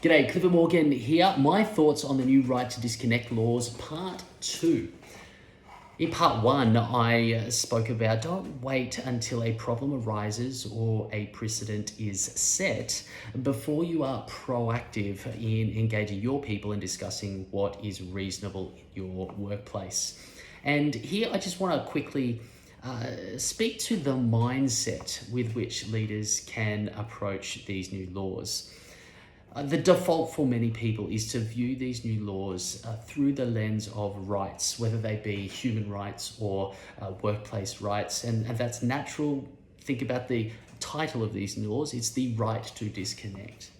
G'day, Clifford Morgan here. My thoughts on the new right to disconnect laws, part 2. In part 1, I spoke about don't wait until a problem arises or a precedent is set before you are proactive in engaging your people and discussing what is reasonable in your workplace. And here I just want to quickly speak to the mindset with which leaders can approach these new laws. The default for many people is to view these new laws through the lens of rights, whether they be human rights or workplace rights, and that's natural. Think about the title of these laws, it's the right to disconnect.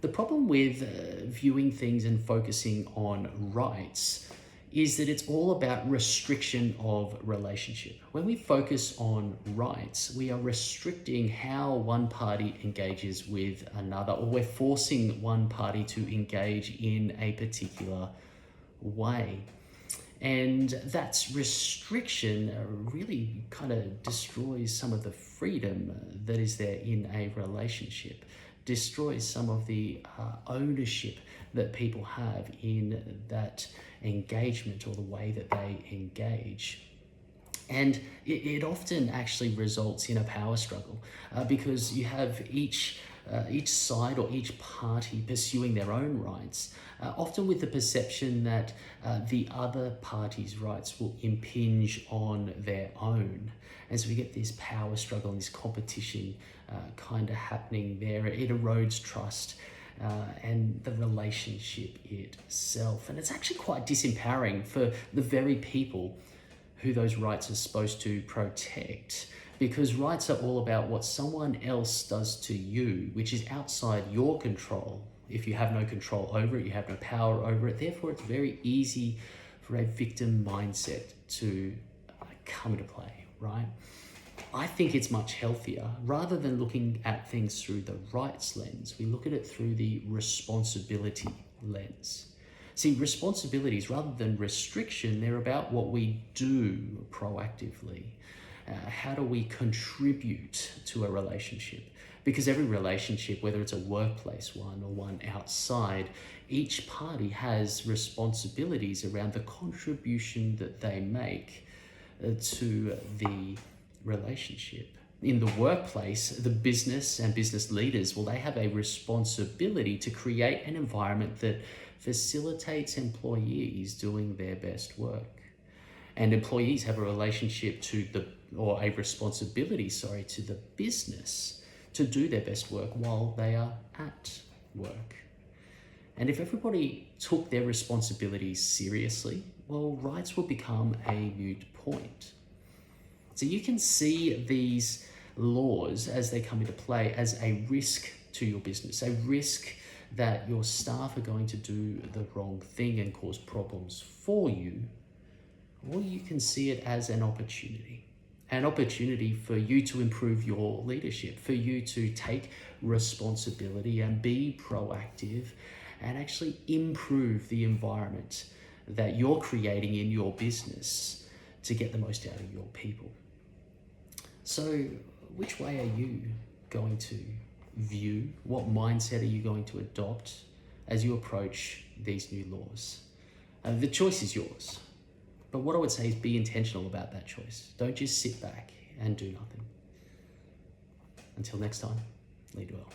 The problem with viewing things and focusing on rights is that it's all about restriction of relationship. When we focus on rights, we are restricting how one party engages with another, or we're forcing one party to engage in a particular way. And that's restriction really kind of destroys some of the freedom that is there in a relationship, destroys some of the ownership that people have in that engagement or the way that they engage. And it often actually results in a power struggle because you have each side or each party pursuing their own rights, often with the perception that the other party's rights will impinge on their own. And so we get this power struggle and this competition kind of happening there. It erodes trust and the relationship itself. And it's actually quite disempowering for the very people who those rights are supposed to protect, because rights are all about what someone else does to you, which is outside your control. If you have no control over it, you have no power over it. Therefore, it's very easy for a victim mindset to come into play, right? I think it's much healthier. Rather than looking at things through the rights lens, we look at it through the responsibility lens. See, responsibilities, rather than restriction, they're about what we do proactively. How do we contribute to a relationship? Because every relationship, whether it's a workplace one or one outside, each party has responsibilities around the contribution that they make to the relationship. In the workplace, the business and business leaders, well, they have a responsibility to create an environment that facilitates employees doing their best work. And employees have a relationship to a responsibility to the business to do their best work while they are at work. And if everybody took their responsibilities seriously, well, rights will become a moot point. So you can see these laws as they come into play as a risk to your business, a risk that your staff are going to do the wrong thing and cause problems for you, or you can see it as an opportunity for you to improve your leadership, for you to take responsibility and be proactive and actually improve the environment that you're creating in your business to get the most out of your people. So which way are you going to view? What mindset are you going to adopt as you approach these new laws? The choice is yours. But what I would say is be intentional about that choice. Don't just sit back and do nothing. Until next time, lead well.